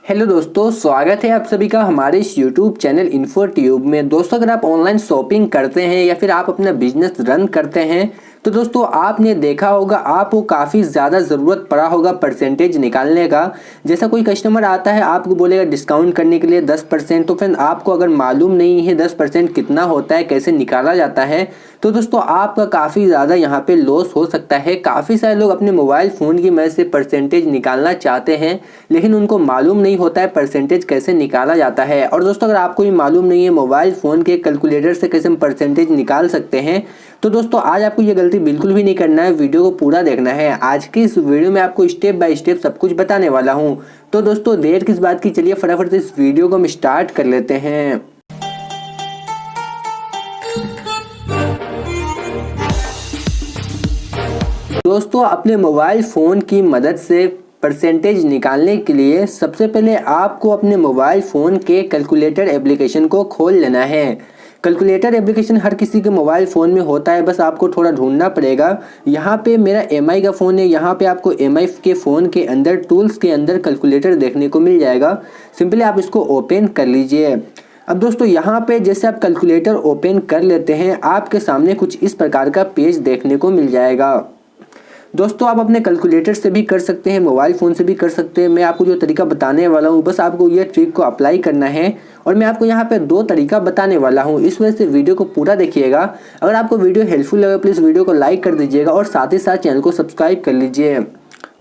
Hello दोस्तों, स्वागत है आप सभी का हमारे इस यूट्यूब चैनल इन्फो ट्यूब में। दोस्तों, अगर आप ऑनलाइन शॉपिंग करते हैं या फिर आप अपना बिजनेस रन करते हैं तो दोस्तों आपने देखा होगा आपको काफ़ी ज़्यादा ज़रूरत पड़ा होगा परसेंटेज निकालने का। जैसा कोई कस्टमर आता है आपको बोलेगा डिस्काउंट करने के लिए 10%, तो फिर आपको अगर मालूम नहीं है 10% कितना होता है, कैसे निकाला जाता है, तो दोस्तों आपका काफ़ी ज़्यादा यहाँ पे लॉस हो सकता है। काफ़ी सारे लोग अपने मोबाइल फ़ोन की मदद से परसेंटेज निकालना चाहते हैं लेकिन उनको मालूम नहीं होता है परसेंटेज कैसे निकाला जाता है। और दोस्तों अगर आपको ये मालूम नहीं है मोबाइल फ़ोन के कैलकुलेटर से कैसे हम परसेंटेज निकाल सकते हैं, तो दोस्तों आज आपको ये गलती बिल्कुल भी नहीं करना है, वीडियो को पूरा देखना है। आज की इस वीडियो में आपको स्टेप बाय स्टेप सब कुछ बताने वाला हूँ। तो दोस्तों देर किस बात की, चलिए फटाफट से इस वीडियो को हम स्टार्ट कर लेते हैं। दोस्तों अपने मोबाइल फ़ोन की मदद से परसेंटेज निकालने के लिए सबसे पहले आपको अपने मोबाइल फ़ोन के कैलकुलेटर एप्लीकेशन को खोल लेना है। कैलकुलेटर एप्लीकेशन हर किसी के मोबाइल फ़ोन में होता है, बस आपको थोड़ा ढूंढना पड़ेगा। यहाँ पे मेरा MI का फ़ोन है, यहाँ पे आपको MI के फ़ोन के अंदर टूल्स के अंदर कैलकुलेटर देखने को मिल जाएगा। सिंपली आप इसको ओपन कर लीजिए। अब दोस्तों यहाँ पे जैसे आप कैलकुलेटर ओपन कर लेते हैं आपके सामने कुछ इस प्रकार का पेज देखने को मिल जाएगा। दोस्तों आप अपने कैलकुलेटर से भी कर सकते हैं, मोबाइल फ़ोन से भी कर सकते हैं। मैं आपको जो तरीका बताने वाला हूँ बस आपको ये ट्रिक को अप्लाई करना है और मैं आपको यहाँ पे 2 तरीका बताने वाला हूँ, इस वजह से वीडियो को पूरा देखिएगा। अगर आपको वीडियो हेल्पफुल लगे प्लीज़ वीडियो को लाइक कर दीजिएगा और साथ ही साथ चैनल को सब्सक्राइब कर लीजिए।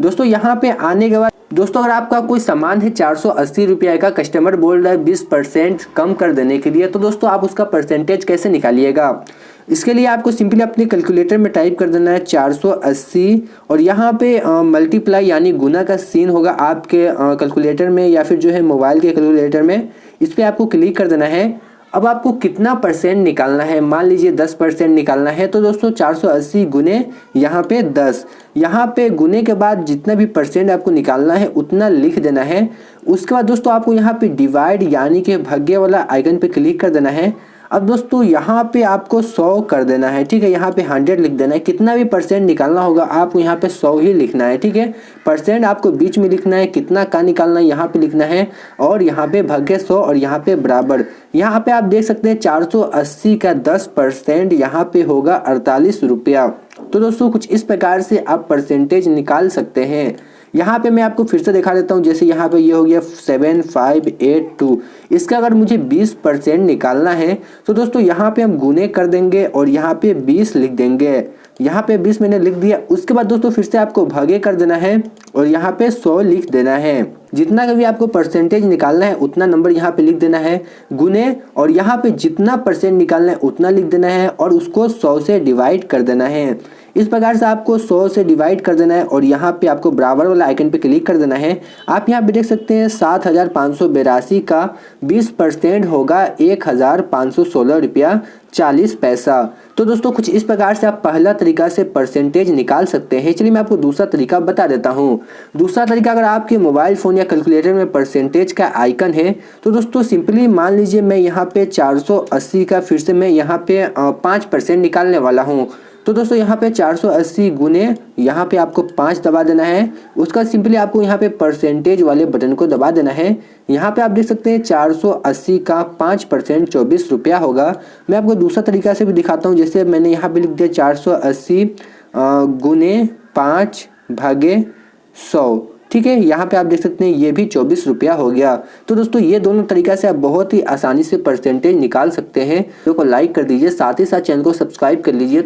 दोस्तों यहाँ पे आने के बाद दोस्तों अगर आपका कोई सामान है 480 रुपये का, कस्टमर बोल रहा है 20% कम कर देने के लिए, तो दोस्तों आप उसका परसेंटेज कैसे निकालिएगा। इसके लिए आपको सिंपली अपने कैलकुलेटर में टाइप कर देना है 480 और यहाँ पे मल्टीप्लाई यानी गुना का सीन होगा आपके कैलकुलेटर में या फिर जो है मोबाइल के कैलकुलेटर में, इस पर आपको क्लिक कर देना है। अब आपको कितना परसेंट निकालना है, मान लीजिए 10% निकालना है, तो दोस्तों 480 गुने यहाँ पे 10, यहाँ पे गुने के बाद जितना भी परसेंट आपको निकालना है उतना लिख देना है। उसके बाद दोस्तों आपको यहाँ पे डिवाइड यानी कि भाग्य वाला आइकन पे क्लिक कर देना है। अब दोस्तों यहाँ पे आपको 100 कर देना है, ठीक है। यहाँ पे 100 लिख देना है, कितना भी परसेंट निकालना होगा आपको यहाँ पे 100 ही लिखना है, ठीक है। परसेंट आपको बीच में लिखना है, कितना का निकालना है यहाँ पे लिखना है और यहाँ पे भाग्य 100 और यहाँ पे बराबर। यहाँ पे आप देख सकते हैं 480 का 10% यहाँ पे होगा 48 रुपया। तो दोस्तों कुछ इस प्रकार से आप परसेंटेज निकाल सकते हैं। यहाँ पे मैं आपको फिर से दिखा देता हूँ। जैसे यहाँ पे ये हो गया 7582, इसका अगर मुझे 20% निकालना है तो दोस्तों यहाँ पे हम गुने कर देंगे और यहाँ पे 20 लिख देंगे। यहाँ पे 20 मैंने लिख दिया। उसके बाद दोस्तों फिर से आपको भागे कर देना है और यहाँ पे 100 लिख देना है। जितना कभी आपको परसेंटेज निकालना है उतना नंबर यहाँ पे लिख देना है गुने और यहाँ पे जितना परसेंट निकालना है उतना लिख देना है और उसको 100 से डिवाइड कर देना है। इस प्रकार से आपको 100 से डिवाइड कर देना है और यहाँ पे आपको बराबर वाला आइकन पे क्लिक कर देना है। आप यहाँ पे देख सकते हैं 7582 का 20% होगा 1516 रुपया 40 पैसा। तो दोस्तों कुछ इस प्रकार से आप पहला तरीका से परसेंटेज निकाल सकते हैं। चलिए मैं आपको दूसरा तरीका बता देता हूँ। दूसरा तरीका, अगर आपके मोबाइल फ़ोन या कैलकुलेटर में परसेंटेज का आइकन है तो दोस्तों सिंपली मान लीजिए मैं यहाँ पे 480 का फिर से मैं यहाँ पे 5% निकालने वाला हूँ। तो दोस्तों यहाँ पे 480 गुने यहाँ पे आपको 5 दबा देना है। उसका सिंपली आपको यहाँ पे परसेंटेज वाले बटन को दबा देना है। यहाँ पे आप देख सकते हैं 480 का 5% 24 रुपया होगा। मैं आपको दूसरा तरीका से भी दिखाता हूँ। जैसे मैंने यहाँ पे लिख दिया 480 गुने 5 भागे 100, ठीक है। यहाँ पे आप देख सकते हैं ये भी 24 रुपया हो गया। तो दोस्तों ये दोनों तरीका से आप बहुत ही आसानी से परसेंटेज निकाल सकते हैं। वीडियो को लाइक कर दीजिए, साथ ही साथ चैनल को सब्सक्राइब कर लीजिए।